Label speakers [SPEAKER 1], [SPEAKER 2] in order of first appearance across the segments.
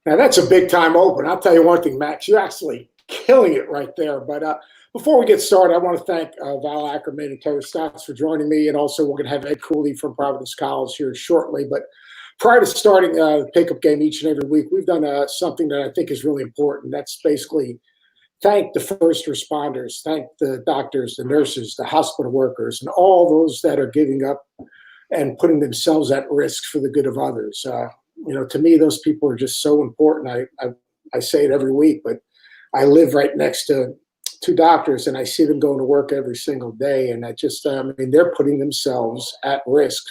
[SPEAKER 1] Now, that's a big time open. I'll tell you one thing, Max, you're actually killing it right there. But before we get started, I want to thank Val Ackerman and Terry Stotts for joining me. And also, we're going to have Ed Cooley from Providence College here shortly. But prior to starting the pickup game each and every week, we've done something that I think is really important. That's basically thank the first responders, thank the doctors, the nurses, the hospital workers, and all those that are giving up and putting themselves at risk for the good of others. To me, those people are just so important. I say it every week, but I live right next to two doctors, and I see them going to work every single day. And they're putting themselves at risk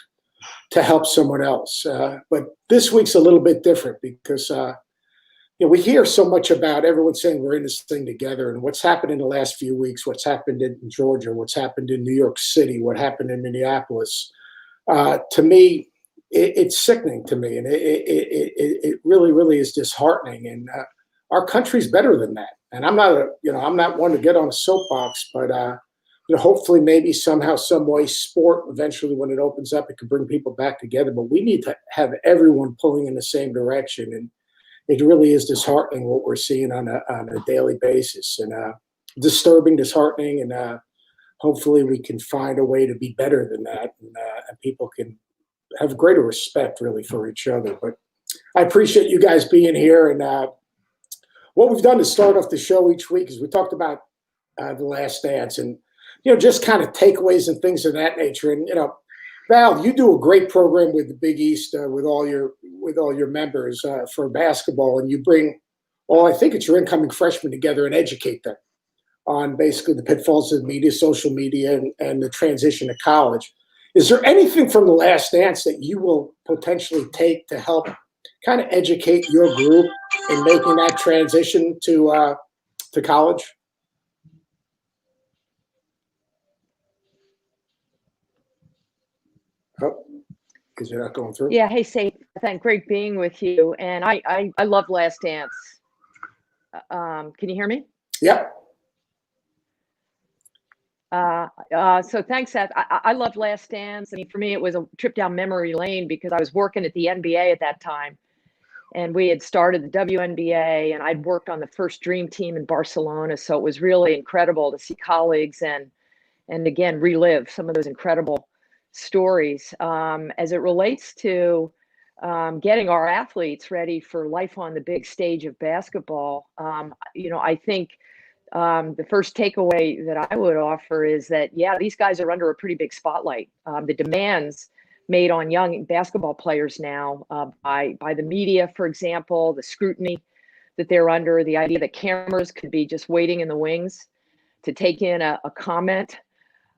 [SPEAKER 1] to help someone else. But this week's a little bit different because, we hear so much about everyone saying we're in this thing together, and what's happened in the last few weeks, what's happened in Georgia, what's happened in New York City, what happened in Minneapolis. To me, it's sickening to me, and it really, really is disheartening. And our country's better than that. And I'm not one to get on a soapbox, but hopefully, maybe somehow, some way, sport eventually, when it opens up, it can bring people back together. But we need to have everyone pulling in the same direction, and it really is disheartening what we're seeing on a daily basis, and disturbing, disheartening, and hopefully we can find a way to be better than that, and people can have greater respect, really, for each other. But I appreciate you guys being here. And what we've done to start off the show each week is we talked about The Last Dance, and just kind of takeaways and things of that nature. And Val, you do a great program with the Big East with all your members for basketball, and you bring I think it's your incoming freshmen together and educate them on basically the pitfalls of media, social media, and the transition to college. Is there anything from The Last Dance that you will potentially take to help kind of educate your group in making that transition to college? Oh, because you're not going through?
[SPEAKER 2] Yeah. Hey, Seth. Great being with you. And I love Last Dance. Can you hear me?
[SPEAKER 1] Yep.
[SPEAKER 2] So thanks, Seth. I love Last Dance. I mean, for me, it was a trip down memory lane because I was working at the NBA at that time, and we had started the WNBA, and I'd worked on the first Dream Team in Barcelona. So it was really incredible to see colleagues and again relive some of those incredible stories as it relates to getting our athletes ready for life on the big stage of basketball. I think. The first takeaway that I would offer is that, these guys are under a pretty big spotlight. The demands made on young basketball players now by the media, for example, the scrutiny that they're under, the idea that cameras could be just waiting in the wings to take in a comment,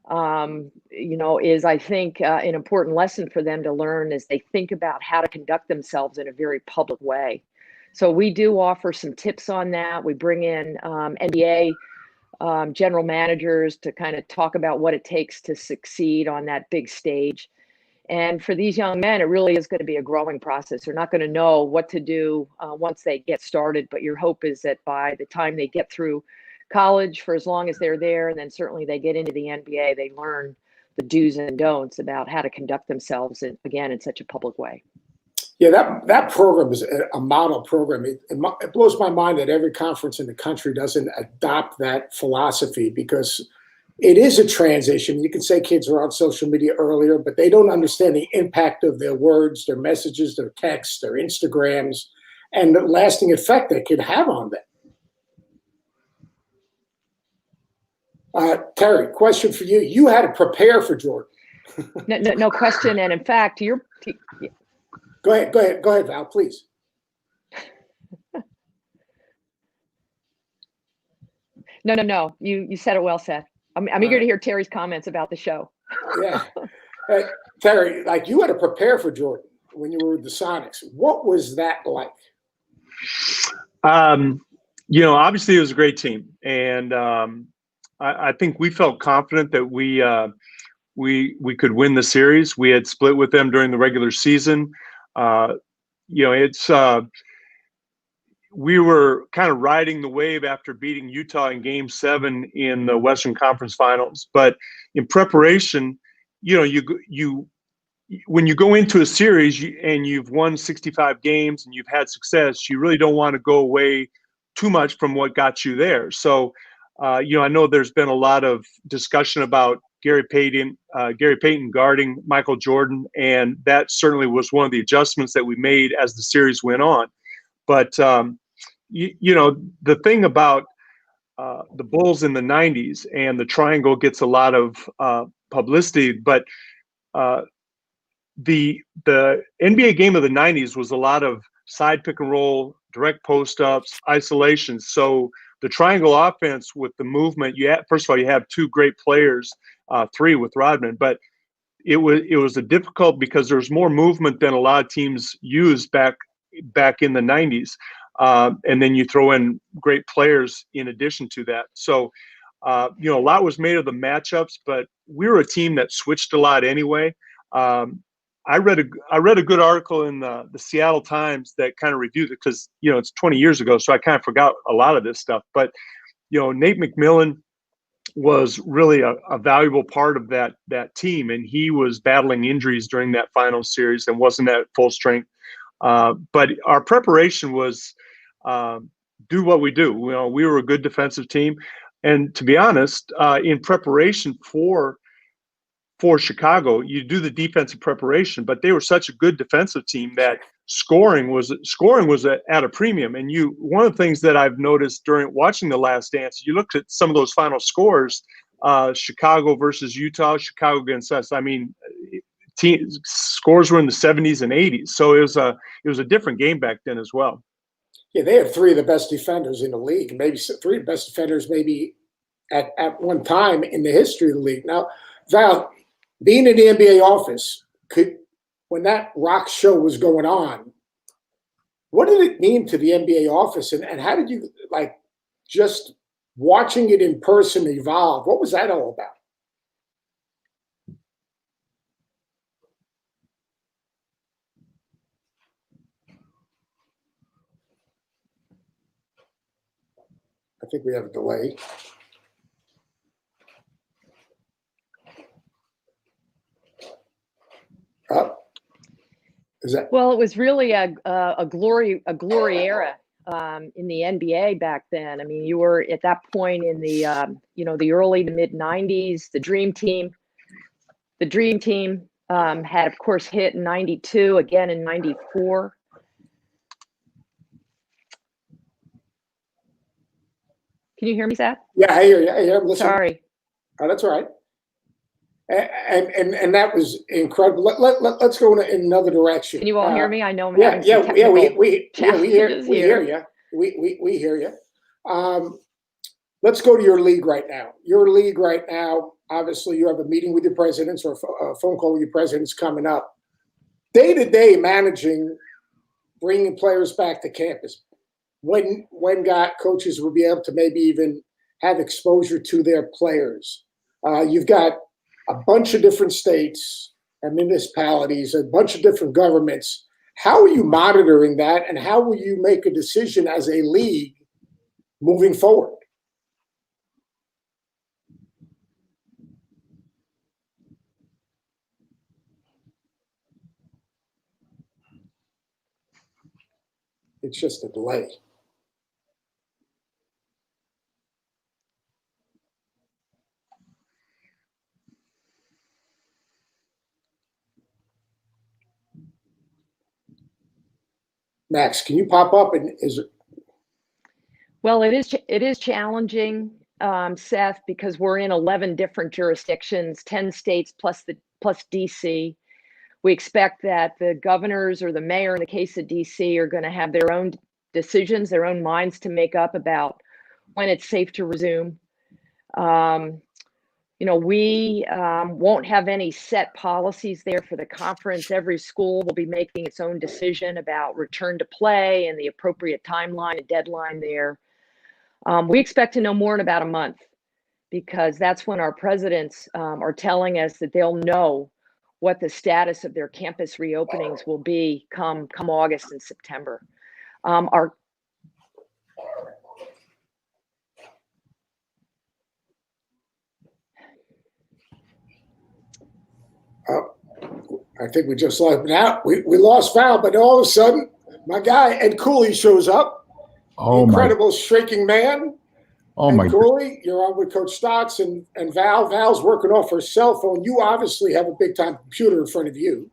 [SPEAKER 2] is, I think, an important lesson for them to learn as they think about how to conduct themselves in a very public way. So we do offer some tips on that. We bring in NBA general managers to kind of talk about what it takes to succeed on that big stage. And for these young men, it really is going to be a growing process. They're not going to know what to do once they get started. But your hope is that by the time they get through college, for as long as they're there, and then certainly they get into the NBA, they learn the do's and don'ts about how to conduct themselves, again, in such a public way.
[SPEAKER 1] Yeah, that program is a model program. It blows my mind that every conference in the country doesn't adopt that philosophy, because it is a transition. You can say kids are on social media earlier, but they don't understand the impact of their words, their messages, their texts, their Instagrams, and the lasting effect they could have on them. Terry, question for you. You had to prepare for Jordan.
[SPEAKER 2] No question. And in fact,
[SPEAKER 1] Go ahead, Val, please.
[SPEAKER 2] No. You said it well, Seth. I'm eager to hear Terry's comments about the show.
[SPEAKER 1] Yeah. Terry, you had to prepare for Jordan when you were with the Sonics. What was that like?
[SPEAKER 3] Obviously it was a great team. And I think we felt confident that we could win the series. We had split with them during the regular season. We were kind of riding the wave after beating Utah in Game 7 in the Western Conference Finals. But in preparation, you when you go into a series and you've won 65 games and you've had success, you really don't want to go away too much from what got you there. So, I know there's been a lot of discussion about Gary Payton guarding Michael Jordan, and that certainly was one of the adjustments that we made as the series went on. But the thing about the Bulls in the '90s, and the triangle gets a lot of publicity, but the NBA game of the '90s was a lot of side pick and roll, direct post ups, isolations. So the triangle offense with the movement, first of all, you have two great players, three with Rodman, but it was a difficult because there's more movement than a lot of teams used back in the '90s, and then you throw in great players in addition to that. So a lot was made of the matchups, but we were a team that switched a lot anyway. I read a good article in the Seattle Times that kind of reviewed it because it's 20 years ago, so I kind of forgot a lot of this stuff. But Nate McMillan was really a valuable part of that team, and he was battling injuries during that final series and wasn't at full strength. But our preparation was do what we do. We were a good defensive team, and to be honest, in preparation for Chicago, you do the defensive preparation, but they were such a good defensive team that scoring was at a premium. And one of the things that I've noticed during watching The Last Dance, you looked at some of those final scores, Chicago versus Utah, Chicago against us. I mean, scores were in the 70s and 80s, so it was a different game back then as well.
[SPEAKER 1] Yeah, they have three of the best defenders in the league, maybe three of the best defenders maybe at one time in the history of the league. Now, Val, being in the NBA office, when that rock show was going on, what did it mean to the NBA office, and how did you just watching it in person evolve? What was that all about? I think we have a delay.
[SPEAKER 2] Well, it was really a glory era in the NBA back then. I mean, you were at that point in the the early to mid '90s. The Dream Team had, of course, hit in '92, again in '94. Can you hear me, Seth?
[SPEAKER 1] Yeah, I hear you. I'm listening.
[SPEAKER 2] Sorry.
[SPEAKER 1] Oh, that's all right. And that was incredible. Let's go in another direction.
[SPEAKER 2] Can you all hear me? I know I'm
[SPEAKER 1] yeah,
[SPEAKER 2] having some technical
[SPEAKER 1] we hear you. We hear you. Let's go to your league right now. Your league right now, obviously you have a meeting with your presidents or a phone call with your presidents coming up. Day to day managing, bringing players back to campus. When coaches will be able to maybe even have exposure to their players. You've got a bunch of different states and municipalities, a bunch of different governments. How are you monitoring that, and how will you make a decision as a league moving forward? It's just a delay. Max, can you pop up? And
[SPEAKER 2] Well, it is challenging, Seth, because we're in 11 different jurisdictions, 10 states plus DC. We expect that the governors or the mayor, in the case of DC, are going to have their own decisions, their own minds to make up about when it's safe to resume. We won't have any set policies there for the conference. Every school will be making its own decision about return to play and the appropriate timeline and deadline there. We expect to know more in about a month, because that's when our presidents are telling us that they'll know what the status of their campus reopenings will be come August and September.
[SPEAKER 1] I think we just lost. Now we lost Val, but all of a sudden, my guy Ed Cooley shows up.
[SPEAKER 4] Oh,
[SPEAKER 1] incredible streaking man.
[SPEAKER 4] Oh,
[SPEAKER 1] Ed
[SPEAKER 4] my.
[SPEAKER 1] Cooley, you're on with Coach Stotts and Val. Val's working off her cell phone. You obviously have a big time computer in front of you.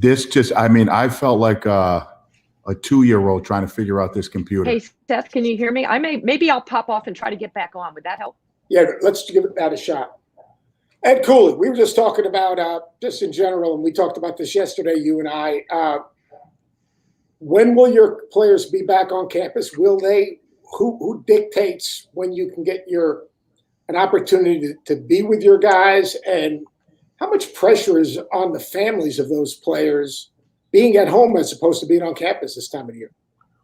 [SPEAKER 4] I felt like a 2-year-old trying to figure out this computer.
[SPEAKER 2] Hey, Seth, can you hear me? Maybe I'll pop off and try to get back on. Would that help?
[SPEAKER 1] Yeah, let's give that a shot. Ed Cooley, we were just talking about just in general, and we talked about this yesterday, you and I. When will your players be back on campus? Will they? Who dictates when you can get an opportunity to be with your guys, and how much pressure is on the families of those players being at home as opposed to being on campus this time of year?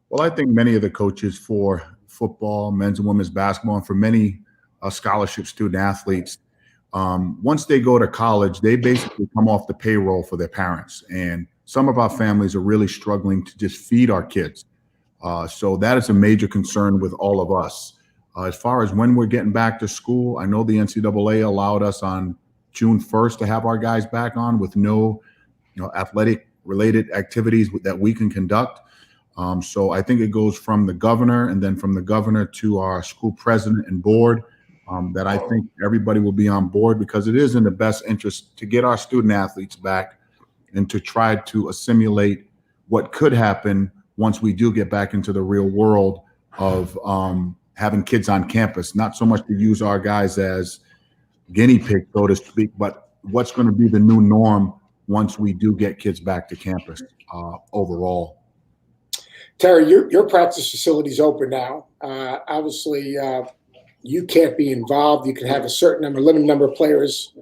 [SPEAKER 4] Well, I think many of the coaches for football, men's and women's basketball, and for many scholarship student athletes, once they go to college, they basically come off the payroll for their parents. And some of our families are really struggling to just feed our kids. So that is a major concern with all of us. As far as when we're getting back to school, I know the NCAA allowed us on June 1st to have our guys back on with no, athletic related activities that we can conduct. So I think it goes from the governor and then from the governor to our school president and board, that I think everybody will be on board, because it is in the best interest to get our student athletes back and to try to assimilate what could happen once we do get back into the real world of having kids on campus. Not so much to use our guys as guinea pigs, so to speak, but what's going to be the new norm once we do get kids back to campus overall.
[SPEAKER 1] Terry, your practice facility's open now. Obviously, you can't be involved. You can have a limited number of players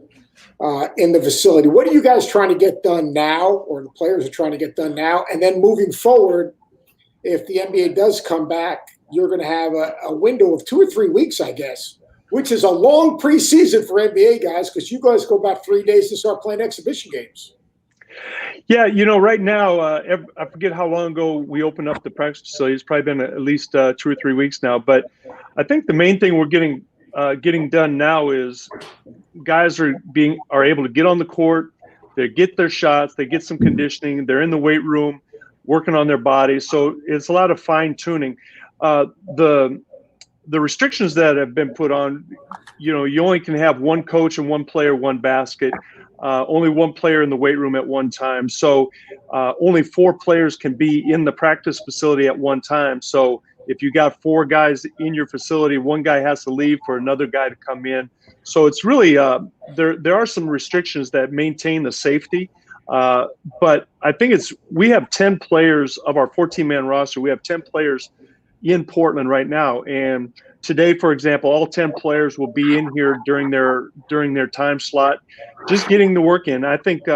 [SPEAKER 1] in the facility. What are you guys trying to get done now, or the players are trying to get done now? And then moving forward, if the NBA does come back, you're going to have a window of 2 or 3 weeks, I guess, which is a long preseason for NBA guys, because you guys go back 3 days to start playing exhibition games.
[SPEAKER 3] Yeah, right now, I forget how long ago we opened up the practice facility. It's probably been at least 2 or 3 weeks now. But I think the main thing we're getting done now is guys are able to get on the court, they get their shots, they get some conditioning, they're in the weight room working on their bodies. So it's a lot of fine tuning. The restrictions that have been put on, you only can have one coach and one player, one basket, only one player in the weight room at one time. So only 4 players can be in the practice facility at one time. So if you got 4 guys in your facility, one guy has to leave for another guy to come in. So it's really there are some restrictions that maintain the safety. But I think we have 10 players of our 14-man roster. We have 10 players in Portland right now. And today, for example, all 10 players will be in here during their time slot, just getting the work in. I think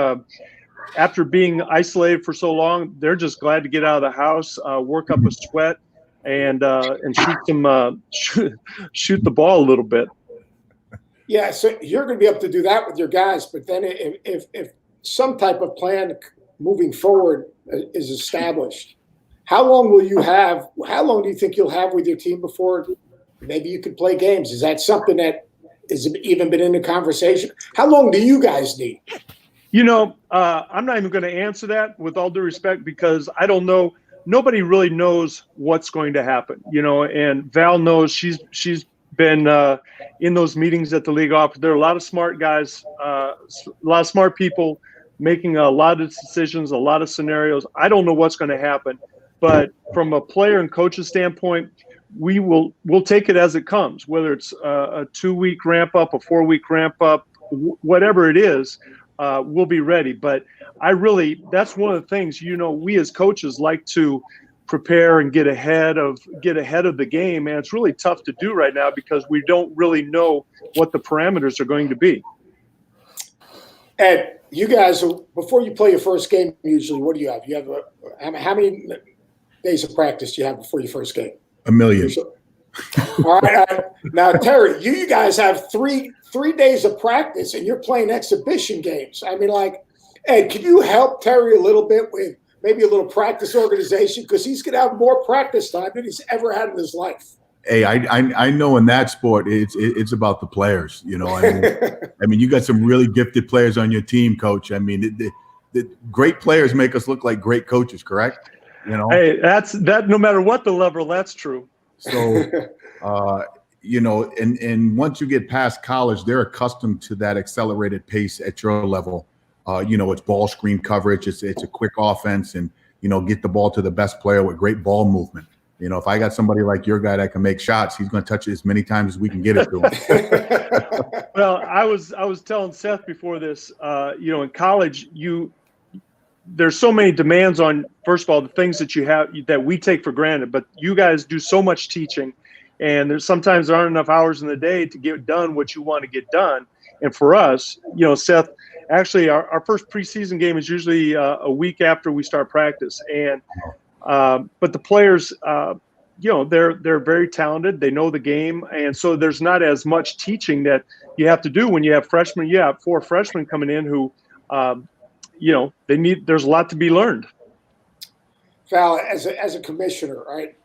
[SPEAKER 3] after being isolated for so long, they're just glad to get out of the house, work up a sweat, and shoot the ball a little bit.
[SPEAKER 1] Yeah, so you're going to be able to do that with your guys, but then if some type of plan moving forward is established, how long do you think you'll have with your team before maybe you could play games? Is that something that has even been in the conversation? How long do you guys need?
[SPEAKER 3] I'm not even going to answer that, with all due respect, because I don't know. Nobody really knows what's going to happen, and Val knows. She's been in those meetings at the league office. There are a lot of smart guys, a lot of smart people making a lot of decisions, a lot of scenarios. I don't know what's going to happen, but from a player and coach's standpoint, we'll take it as it comes, whether it's a 2-week ramp up, a 4-week ramp up, whatever it is, we'll be ready. But that's one of the things, we as coaches like to prepare and get ahead of the game, and it's really tough to do right now because we don't really know what the parameters are going to be.
[SPEAKER 1] Ed, you guys, before you play your first game, usually, what do you have? You have how many days of practice do you have before your first game?
[SPEAKER 4] 1 million.
[SPEAKER 1] All right. Now, Terry, you guys have three days of practice, and you're playing exhibition games. I mean, Ed, can you help Terry a little bit with maybe a little practice organization? Because he's going to have more practice time than he's ever had in his life.
[SPEAKER 4] Hey, I know in that sport, it's about the players. I mean, you got some really gifted players on your team, Coach. I mean, the great players make us look like great coaches, correct? You know.
[SPEAKER 3] Hey, that. No matter what the level, that's true.
[SPEAKER 4] So, you know, and once you get past college, they're accustomed to that accelerated pace at your level. You know, it's ball screen coverage. It's a quick offense, and you know, get the ball to the best player with great ball movement. You know, if I got somebody like your guy that can make shots, he's going to touch it as many times as we can get it to him.
[SPEAKER 3] Well, I was telling Seth before this, you know, in college, there's so many demands on, first of all, the things that you have that we take for granted, but you guys do so much teaching, and sometimes there aren't enough hours in the day to get done what you want to get done. And for us, you know, Seth, actually our first preseason game is usually a week after we start practice. And but the players, you know, they're very talented. They know the game. And so there's not as much teaching that you have to do when you have freshmen. You have 4 freshmen coming in who, you know, there's a lot to be learned.
[SPEAKER 1] Val, as a commissioner, right?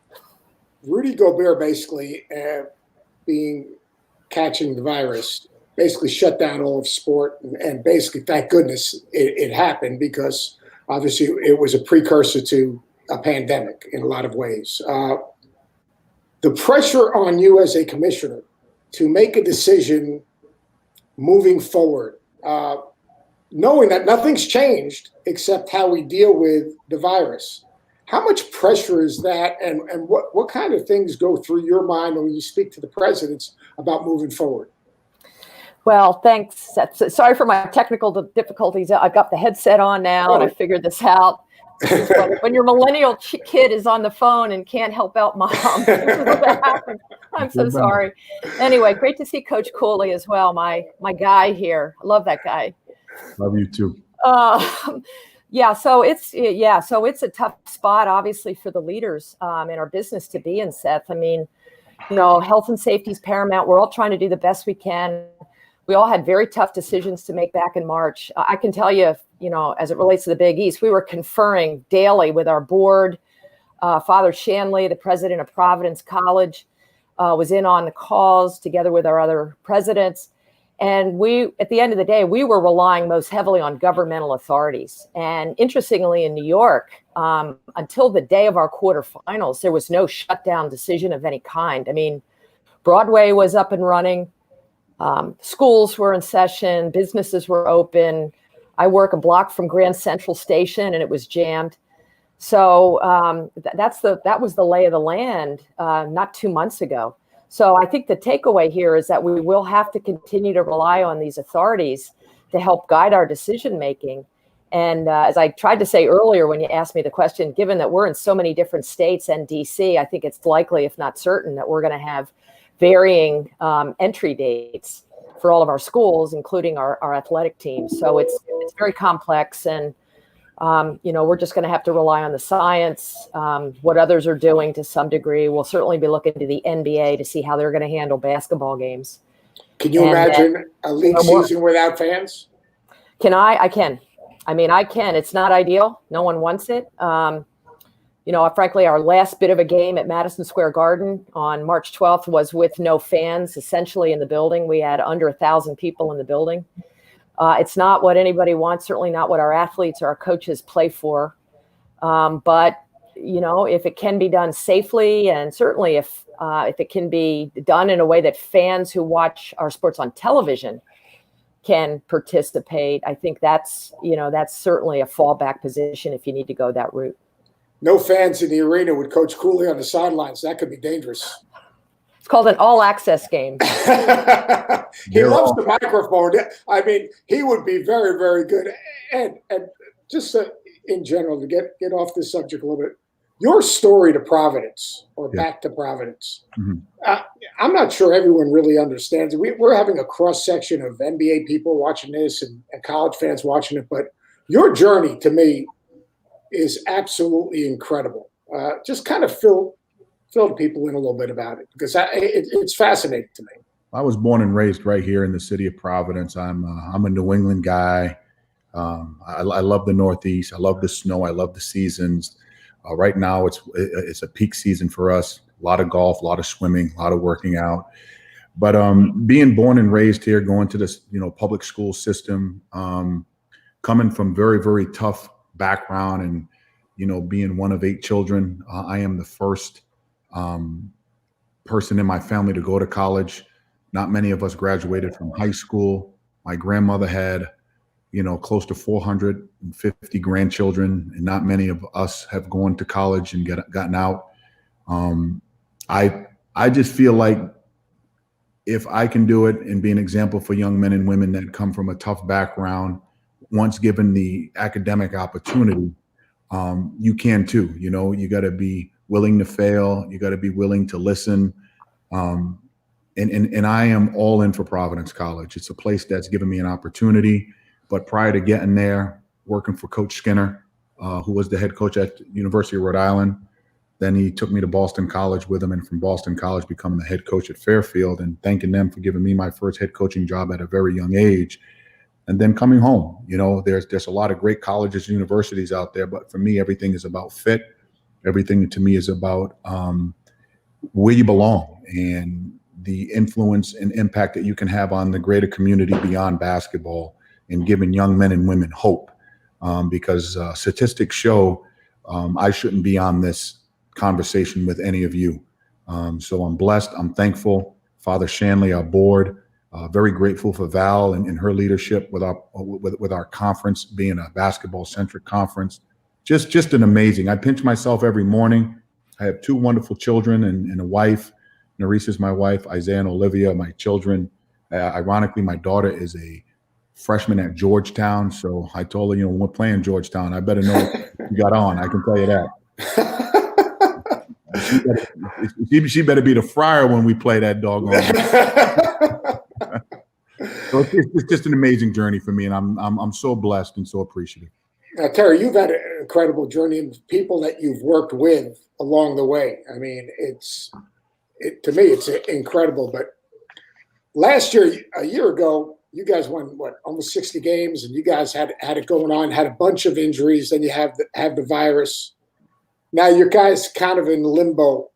[SPEAKER 1] Rudy Gobert basically catching the virus basically shut down all of sport, and basically, thank goodness it happened, because obviously it was a precursor to a pandemic in a lot of ways. The pressure on you as a commissioner to make a decision moving forward, knowing that nothing's changed except how we deal with the virus. How much pressure is that, and what kind of things go through your mind when you speak to the presidents about moving forward?
[SPEAKER 2] Well, thanks, Seth. Sorry for my technical difficulties. I've got the headset on now, and I figured this out. When your millennial kid is on the phone and can't help out mom, I'm so sorry. Anyway, great to see Coach Cooley as well, my guy here. I love that guy.
[SPEAKER 4] Love you too.
[SPEAKER 2] So it's a tough spot, obviously, for the leaders in our business to be in, Seth. I mean, you know, health and safety is paramount. We're all trying to do the best we can. We all had very tough decisions to make back in March. I can tell you, you know, as it relates to the Big East, we were conferring daily with our board. Father Shanley, the president of Providence College, was in on the calls together with our other presidents. And we, at the end of the day, we were relying most heavily on governmental authorities. And interestingly, in New York, until the day of our quarterfinals, there was no shutdown decision of any kind. I mean, Broadway was up and running. Schools were in session. Businesses were open. I work a block from Grand Central Station, and it was jammed. So that was the lay of the land not 2 months ago. So I think the takeaway here is that we will have to continue to rely on these authorities to help guide our decision making. And as I tried to say earlier when you asked me the question, given that we're in so many different states and DC, I think it's likely, if not certain, that we're going to have varying entry dates for all of our schools, including our athletic teams. So it's very complex, and you know, we're just going to have to rely on the science, what others are doing to some degree. We'll certainly be looking to the NBA to see how they're going to handle basketball games.
[SPEAKER 1] Can you imagine a league season without fans?
[SPEAKER 2] Can I? I can. I mean, I can. It's not ideal. No one wants it. You know, frankly, our last bit of a game at Madison Square Garden on March 12th was with no fans, essentially, in the building. We had under 1,000 people in the building. It's not what anybody wants, certainly not what our athletes or our coaches play for. But, you know, if it can be done safely, and certainly if it can be done in a way that fans who watch our sports on television can participate, I think that's certainly a fallback position if you need to go that route.
[SPEAKER 1] No fans in the arena with Coach Cooley on the sidelines. That could be dangerous.
[SPEAKER 2] It's called an all-access game.
[SPEAKER 1] He loves the microphone. I mean, he would be very, very good. And just in general, to get off this subject a little bit, your story to Providence, or back to Providence, I'm not sure everyone really understands it. We're having a cross-section of NBA people watching this and college fans watching it, but your journey, to me, is absolutely incredible. Just kind of fill people in a little bit about it, because it's fascinating to me.
[SPEAKER 4] I was born and raised right here in the city of Providence. I'm a New England guy. I love the Northeast. I love the snow. I love the seasons. Right now, it's a peak season for us. A lot of golf, a lot of swimming, a lot of working out. But being born and raised here, going to this public school system, coming from very, very tough background and, being one of 8 children, I am the first person in my family to go to college. Not many of us graduated from high school. My grandmother had, close to 450 grandchildren, and not many of us have gone to college and gotten out. I just feel like if I can do it and be an example for young men and women that come from a tough background, once given the academic opportunity, you can too. You got to be willing to fail. You got to be willing to listen. And I am all in for Providence College. It's a place that's given me an opportunity. But prior to getting there, working for Coach Skinner, who was the head coach at University of Rhode Island, then he took me to Boston College with him, and from Boston College becoming the head coach at Fairfield, and thanking them for giving me my first head coaching job at a very young age. And then coming home, there's a lot of great colleges and universities out there, but for me, everything is about fit. Everything to me is about where you belong and the influence and impact that you can have on the greater community beyond basketball, and giving young men and women hope. Because statistics show I shouldn't be on this conversation with any of you. So I'm blessed. I'm thankful. Father Shanley, our board, very grateful for Val and her leadership with our conference being a basketball-centric conference. Just an amazing. I pinch myself every morning. I have 2 wonderful children and a wife. Nerissa is my wife. Isaiah and Olivia, my children. Ironically, my daughter is a freshman at Georgetown. So I told her, when we're playing Georgetown, I better know what you got on. I can tell you that. She better be the Friar when we play that doggone. So it's just an amazing journey for me, and I'm so blessed and so appreciative.
[SPEAKER 1] Now, Terry, you've had an incredible journey, and people that you've worked with along the way. I mean, to me, it's incredible. But last year, a year ago, you guys won almost 60 games, and you guys had it going on, had a bunch of injuries. Then you have the virus. Now your guys kind of in limbo.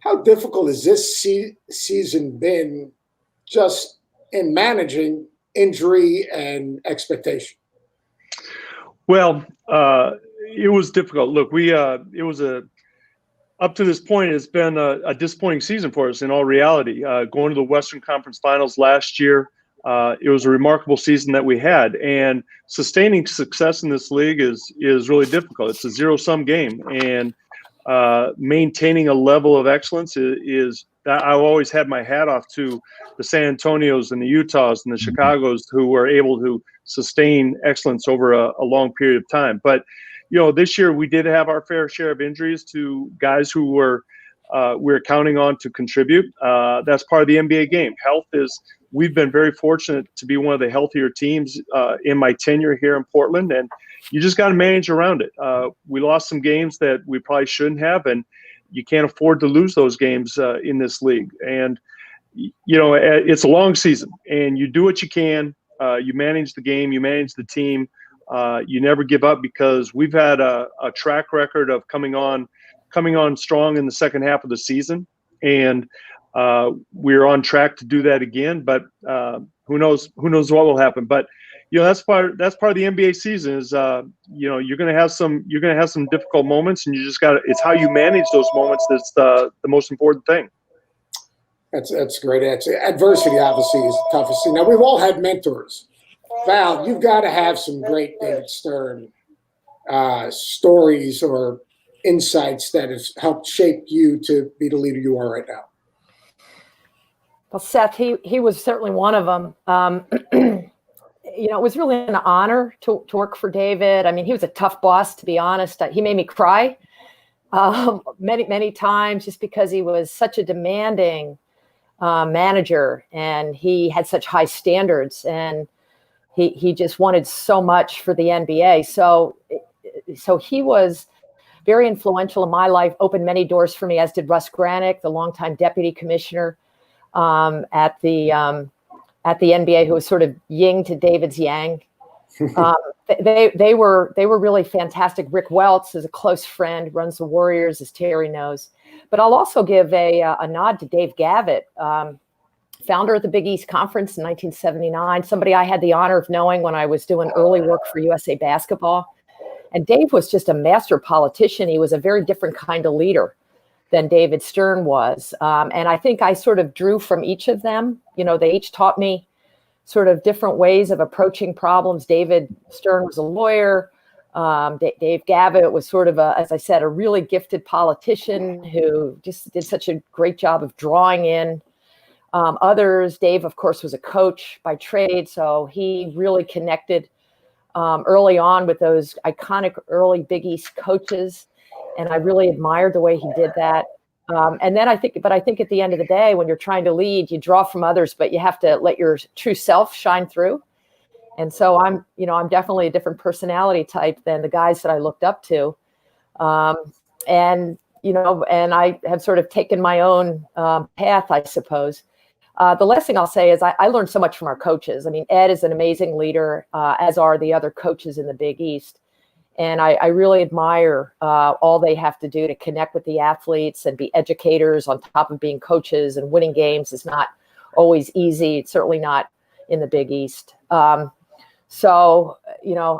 [SPEAKER 1] How difficult has this season been, just in managing injury and expectation?
[SPEAKER 3] Well, it was difficult. Look, it was up to this point, it's been a disappointing season for us in all reality. Going to the Western Conference Finals last year, it was a remarkable season that we had, and sustaining success in this league is really difficult. It's a zero-sum game, and maintaining a level of excellence is I've always had my hat off to the San Antonios and the Utahs and the Chicagos who were able to sustain excellence over a long period of time. But this year we did have our fair share of injuries to guys who we're counting on to contribute. That's part of the NBA game. We've been very fortunate to be one of the healthier teams in my tenure here in Portland, and you just got to manage around it. We lost some games that we probably shouldn't have, and you can't afford to lose those games in this league. And it's a long season, and you do what you can. You manage the game, you manage the team. You never give up, because we've had a track record of coming on strong in the second half of the season, and we're on track to do that again. But who knows what will happen? But that's part of the NBA season. Is you're going to have some difficult moments, and you just got to. It's how you manage those moments that's the most important thing.
[SPEAKER 1] That's a great answer. Adversity obviously is the toughest thing. Now, we've all had mentors. Val, you've got to have some great David Stern stories or insights that has helped shape you to be the leader you are right now.
[SPEAKER 2] Well, Seth, he was certainly one of them. It was really an honor to work for David. I mean, he was a tough boss, to be honest. He made me cry many, many times, just because he was such a demanding manager, and he had such high standards, and he just wanted so much for the NBA. So he was very influential in my life, opened many doors for me, as did Russ Granick, the longtime deputy commissioner at the NBA, who was sort of yin to David's yang. They were really fantastic. Rick Welts is a close friend, runs the Warriors, as Terry knows. But I'll also give a nod to Dave Gavitt.
[SPEAKER 5] founder of the Big East Conference in 1979, somebody I had the honor of knowing when I was doing early work for USA Basketball. And Dave was just a master politician. He was a very different kind of leader than David Stern was. And I think I sort of drew from each of them. You know, they each taught me sort of different ways of approaching problems. David Stern was a lawyer. Dave Gavitt was sort of, as I said, a really gifted politician who just did such a great job of drawing in others. Dave, of course, was a coach by trade, so he really connected early on with those iconic early Big East coaches, and I really admired the way he did that. And then I think at the end of the day, when you're trying to lead, you draw from others, but you have to let your true self shine through. And so I'm definitely a different personality type than the guys that I looked up to. And I have sort of taken my own path, I suppose. The last thing I'll say is I learned so much from our coaches. I mean, Ed is an amazing leader, as are the other coaches in the Big East. And I really admire all they have to do to connect with the athletes and be educators on top of being coaches, and winning games is not always easy. It's certainly not in the Big East. So,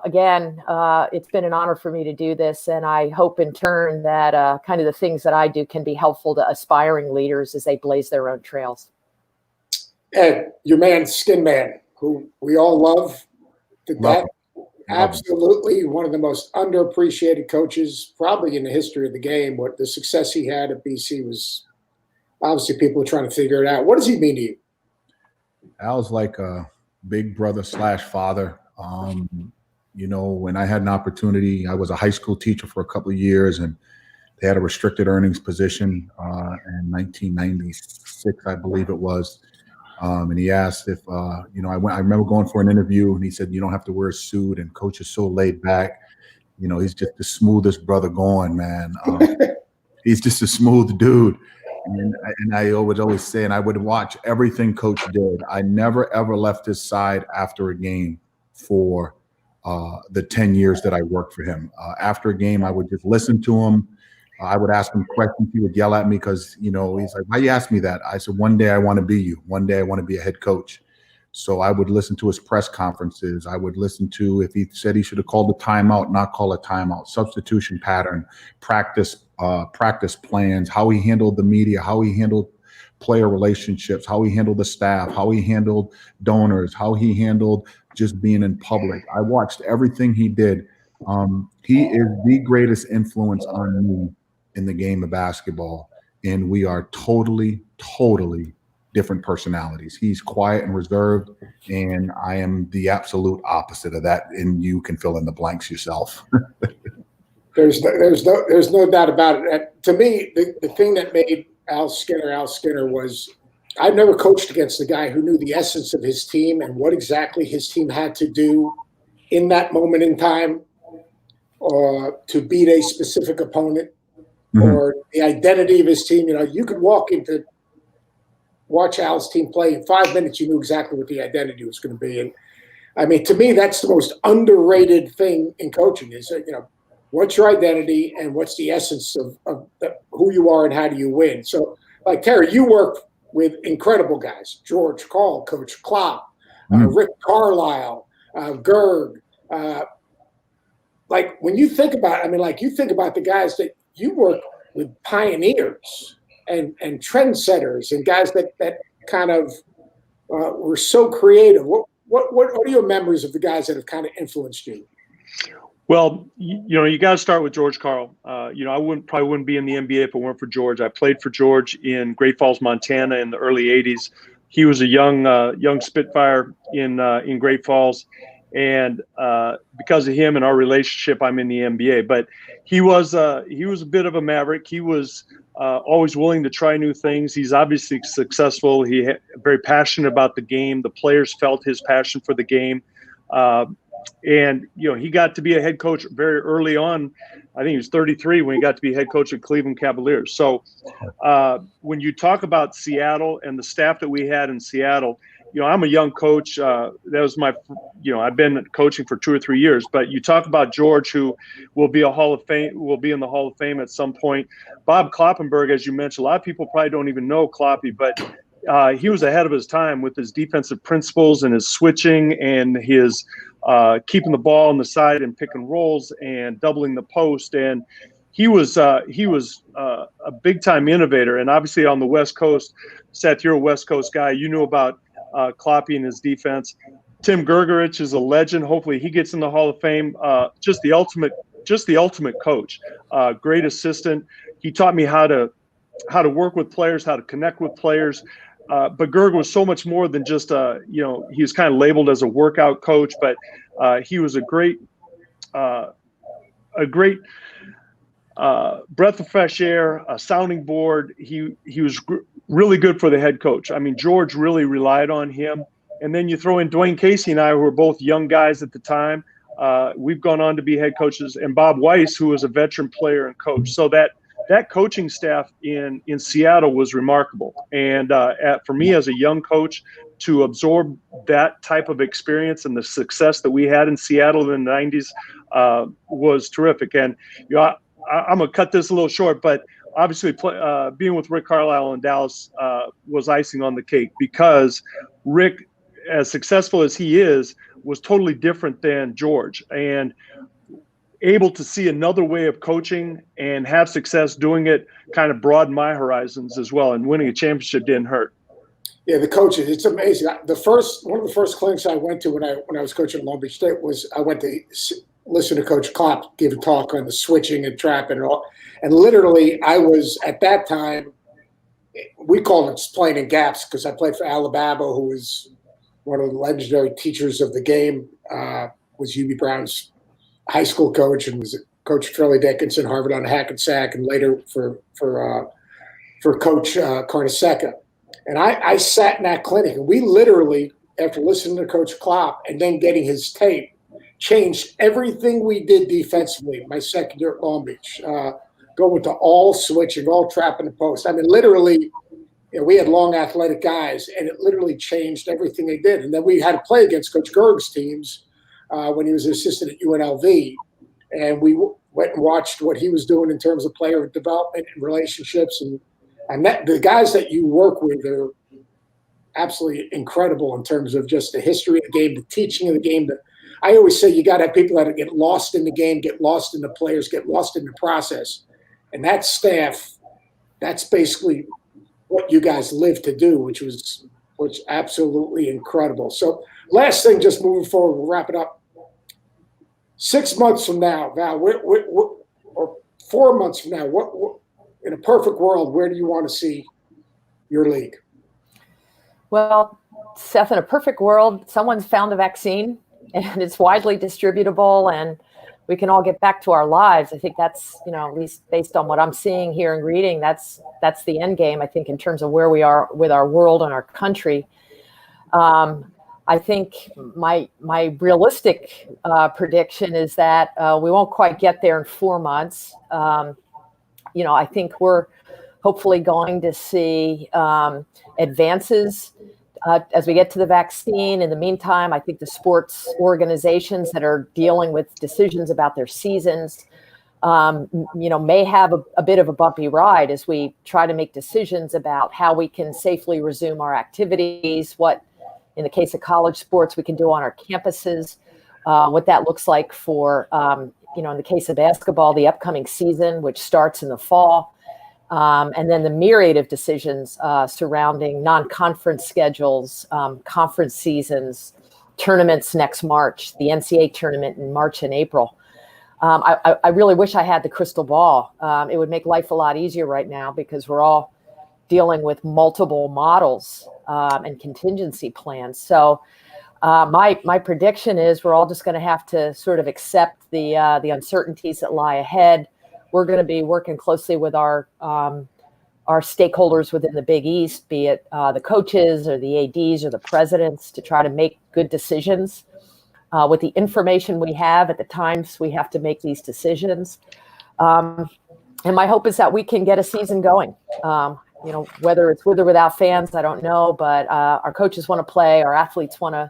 [SPEAKER 5] again, it's been an honor for me to do this. And I hope in turn that kind of the things that I do can be helpful to aspiring leaders as they blaze their own trails.
[SPEAKER 1] Ed, your man, Skin Man, who we all love to death. Absolutely one of the most underappreciated coaches probably in the history of the game. What the success he had at BC was, obviously people are trying to figure it out. What does he mean to you?
[SPEAKER 4] Al's like a big brother / father. When I had an opportunity, I was a high school teacher for a couple of years, and they had a restricted earnings position in 1996, I believe it was. And he asked if, I remember going for an interview, and he said, you don't have to wear a suit, and coach is so laid back. He's just the smoothest brother going, man. He's just a smooth dude. And I would always say, and I would watch everything coach did. I never, ever left his side after a game for the 10 years that I worked for him. After a game, I would just listen to him. I would ask him questions. He would yell at me because, he's like, why you ask me that? I said, one day I want to be you. One day I want to be a head coach. So I would listen to his press conferences. I would listen to if he said he should have called a timeout, not call a timeout, substitution pattern, practice plans, how he handled the media, how he handled player relationships, how he handled the staff, how he handled donors, how he handled just being in public. I watched everything he did. He is the greatest influence on me in the game of basketball, and we are totally different personalities. He's quiet and reserved, and I am the absolute opposite of that, and you can fill in the blanks yourself.
[SPEAKER 1] There's no doubt about it. To me, the thing that made Al Skinner was I've never coached against a guy who knew the essence of his team and what exactly his team had to do in that moment in time to beat a specific opponent. Mm-hmm. Or the identity of his team. You could watch Al's team play in 5 minutes. You knew exactly what the identity was going to be. And I mean, to me, that's the most underrated thing in coaching is, what's your identity and what's the essence of who you are and how do you win? So like Terry, you work with incredible guys, George Karl, Coach Klopp, Rick Carlisle, Gerg. Like when you think about, you think about the guys that you work with, pioneers and trendsetters and guys that kind of were so creative. What are your memories of the guys that have kind of influenced you?
[SPEAKER 3] Well, you got to start with George Karl. I probably wouldn't be in the NBA if it weren't for George. I played for George in Great Falls, Montana in the early 80s. He was a young Spitfire in Great Falls. And because of him and our relationship, I'm in the NBA. But he was a bit of a maverick. He was always willing to try new things. He's obviously successful. Very passionate about the game. The players felt his passion for the game. And he got to be a head coach very early on. I think he was 33 when he got to be head coach at Cleveland Cavaliers. So when you talk about Seattle and the staff that we had in Seattle, I'm a young coach. That was I've been coaching for 2 or 3 years. But you talk about George, who will be in the Hall of Fame at some point. Bob Kloppenberg, as you mentioned, a lot of people probably don't even know Kloppy, but he was ahead of his time with his defensive principles and his switching and his keeping the ball on the side and pick and rolls and doubling the post. And he was a big time innovator. And obviously on the West Coast, Seth, you're a West Coast guy. You knew about Kloppy and his defense. Tim Gergerich is a legend. Hopefully he gets in the Hall of Fame. Just the ultimate coach. Great assistant. He taught me how to work with players, how to connect with players. But Gerg was so much more than just he was kind of labeled as a workout coach, but he was a great breath of fresh air, a sounding board. He was really good for the head coach. I mean, George really relied on him. And then you throw in Dwayne Casey and I, who were both young guys at the time. We've gone on to be head coaches, and Bob Weiss, who was a veteran player and coach. So that coaching staff in Seattle was remarkable. And for me as a young coach, to absorb that type of experience and the success that we had in Seattle in the 90s was terrific. And I'm going to cut this a little short, but obviously being with Rick Carlisle in Dallas was icing on the cake, because Rick, as successful as he is, was totally different than George, and able to see another way of coaching and have success doing it kind of broadened my horizons as well. And winning a championship didn't hurt.
[SPEAKER 1] Yeah, the coaches, it's amazing. One of the first clinics I went to when I was coaching at Long Beach State was I went to listen to Coach Klopp give a talk on the switching and trapping and all. And literally, I was at that time, we called it explaining gaps, because I played for Alabama, who was one of the legendary teachers of the game, was Hubie Brown's high school coach, and was Coach Fairleigh Dickinson, Harvard on Hackensack, and later for Coach Carnesecca. And I sat in that clinic, and we literally, after listening to Coach Klopp and then getting his tape, changed everything we did defensively my second year at Long Beach, going to all switching, all trapping the post. I mean, literally, we had long athletic guys, and it literally changed everything they did. And then we had to play against Coach Gerg's teams when he was an assistant at UNLV. And we went and watched what he was doing in terms of player development and relationships. And the guys that you work with are absolutely incredible in terms of just the history of the game, the teaching of the game. I always say you got to have people that get lost in the game, get lost in the players, get lost in the process. And that staff, that's basically what you guys live to do, which was absolutely incredible. So last thing, just moving forward, we'll wrap it up. 6 months from now, Val, or 4 months from now, what in a perfect world, where do you want to see your league?
[SPEAKER 5] Well, Seth, in a perfect world, someone's found a vaccine and it's widely distributable and we can all get back to our lives. I think that's, at least based on what I'm seeing here and reading, that's the end game, I think, in terms of where we are with our world and our country. I think my realistic prediction is that we won't quite get there in 4 months. I think we're hopefully going to see advances as we get to the vaccine. In the meantime, I think the sports organizations that are dealing with decisions about their seasons, may have a bit of a bumpy ride as we try to make decisions about how we can safely resume our activities, what, in the case of college sports, we can do on our campuses, what that looks like for, in the case of basketball, the upcoming season, which starts in the fall. And then the myriad of decisions surrounding non-conference schedules, conference seasons, tournaments next March, the NCAA tournament in March and April. I really wish I had the crystal ball. It would make life a lot easier right now because we're all dealing with multiple models and contingency plans. So my prediction is we're all just going to have to sort of accept the uncertainties that lie ahead. We're going to be working closely with our stakeholders within the Big East, be it the coaches or the ADs or the presidents, to try to make good decisions with the information we have at the times we have to make these decisions. And my hope is that we can get a season going. Whether it's with or without fans, I don't know, but our coaches want to play, our athletes want to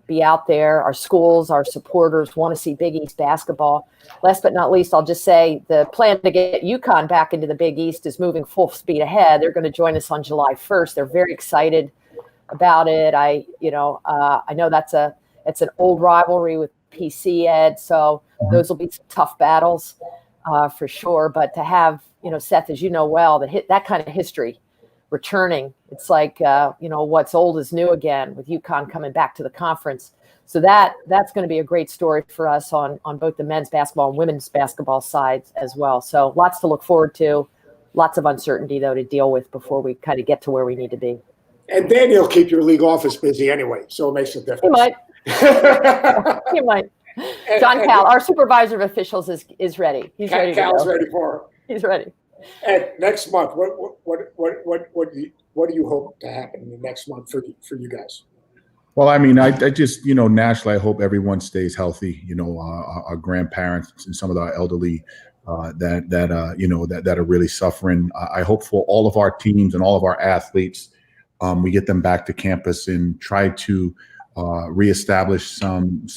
[SPEAKER 5] be out there. Our schools, our supporters want to see Big East basketball. Last but not least, I'll just say the plan to get UConn back into the Big East is moving full speed ahead. They're going to join us on July 1st. They're very excited about it. I know it's an old rivalry with PC Ed, so those will be some tough battles for sure. But to have, Seth, as you know well, that kind of history returning, it's like what's old is new again with UConn coming back to the conference. So that's going to be a great story for us on both the men's basketball and women's basketball sides as well. So lots to look forward to, lots of uncertainty though to deal with before we kind of get to where we need to be.
[SPEAKER 1] And Daniel keep your league office busy anyway, so it makes a difference.
[SPEAKER 5] He might. He might. John Cal, our supervisor of officials, is ready. He's ready.
[SPEAKER 1] Cal's ready for him.
[SPEAKER 5] He's ready.
[SPEAKER 1] And next month, what do you hope to happen in the next month for you guys?
[SPEAKER 4] Well, I mean, I just, nationally, I hope everyone stays healthy. Our grandparents and some of our elderly that are really suffering. I hope for all of our teams and all of our athletes, we get them back to campus and try to reestablish some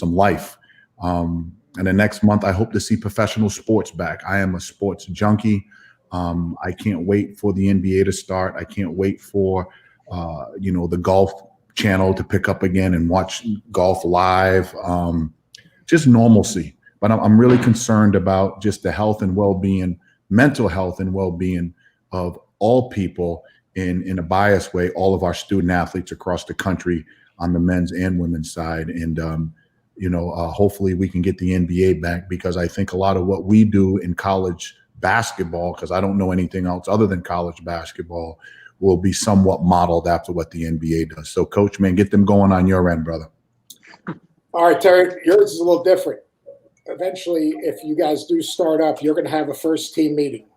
[SPEAKER 4] life. And the next month, I hope to see professional sports back. I am a sports junkie. I can't wait for the NBA to start. I can't wait for the golf channel to pick up again and watch golf live. Just normalcy. But I'm really concerned about just the health and well-being, mental health and well-being of all people in a biased way, all of our student athletes across the country on the men's and women's side. And, hopefully we can get the NBA back, because I think a lot of what we do in college basketball, because I don't know anything else other than college basketball, will be somewhat modeled after what the NBA does. So, Coach, man, get them going on your end, brother.
[SPEAKER 1] All right, Terry, yours is a little different. Eventually, if you guys do start up, you're going to have a first team meeting.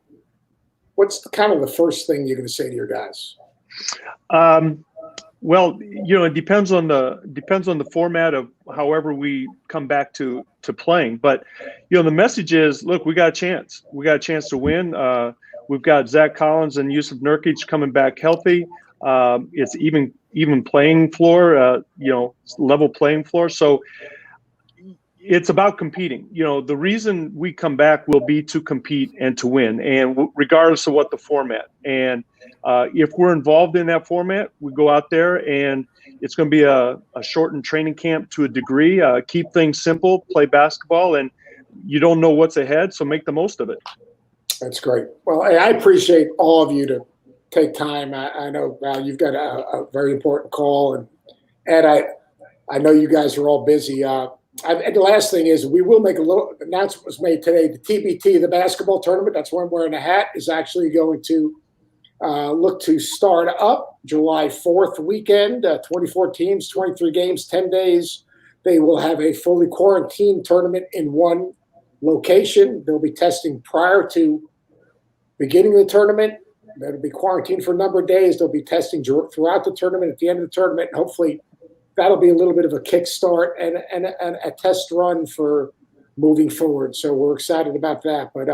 [SPEAKER 1] What's kind of the first thing you're going to say to your guys?
[SPEAKER 3] Well, it depends on the format of however we come back to playing. But the message is, look, we got a chance. We got a chance to win. We've got Zach Collins and Yusuf Nurkic coming back healthy. It's even playing floor, level playing floor. So it's about competing. The reason we come back will be to compete and to win, and regardless of what the format. And if we're involved in that format, we go out there, and it's going to be a shortened training camp to a degree. Keep things simple, play basketball, and you don't know what's ahead, so make the most of it.
[SPEAKER 1] That's great. Well, I appreciate all of you to take time. I know, Val, you've got a very important call, and Ed, I know you guys are all busy. And the last thing is, we will make a little announcement was made today. The TBT, the basketball tournament, that's why I'm wearing a hat, is actually going to look to start up July 4th weekend, 24 teams, 23 games, 10 days. They will have a fully quarantined tournament in one location. They'll be testing prior to beginning of the tournament. They'll be quarantined for a number of days. They'll be testing throughout the tournament, at the end of the tournament, and hopefully that'll be a little bit of a kickstart and a test run for moving forward. So we're excited about that. But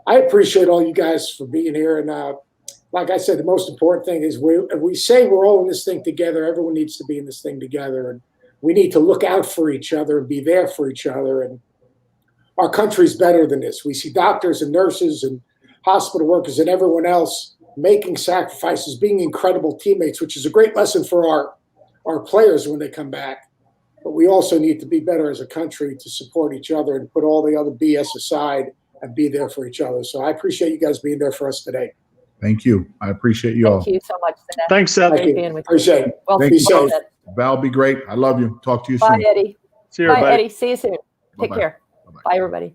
[SPEAKER 1] I appreciate all you guys for being here. And like I said, the most important thing is we say we're all in this thing together. Everyone needs to be in this thing together. And we need to look out for each other and be there for each other. And our country's better than this. We see doctors and nurses and hospital workers and everyone else making sacrifices, being incredible teammates, which is a great lesson for our players when they come back. But we also need to be better as a country to support each other and put all the other BS aside and be there for each other. So I appreciate you guys being there for us today.
[SPEAKER 4] Thank you. I appreciate you all.
[SPEAKER 5] Thank you so much, Seth.
[SPEAKER 3] Thanks, Seth.
[SPEAKER 1] Thank you. Appreciate it.
[SPEAKER 5] Well,
[SPEAKER 4] Thank
[SPEAKER 1] be
[SPEAKER 4] you.
[SPEAKER 1] safe.
[SPEAKER 4] Val, be great. I love you. Talk to you
[SPEAKER 5] Bye,
[SPEAKER 4] soon.
[SPEAKER 5] Eddie.
[SPEAKER 3] See you,
[SPEAKER 5] Bye,
[SPEAKER 3] everybody.
[SPEAKER 5] Eddie. See you soon. Take
[SPEAKER 4] Bye-bye.
[SPEAKER 5] care.
[SPEAKER 4] Bye-bye.
[SPEAKER 5] Bye, everybody.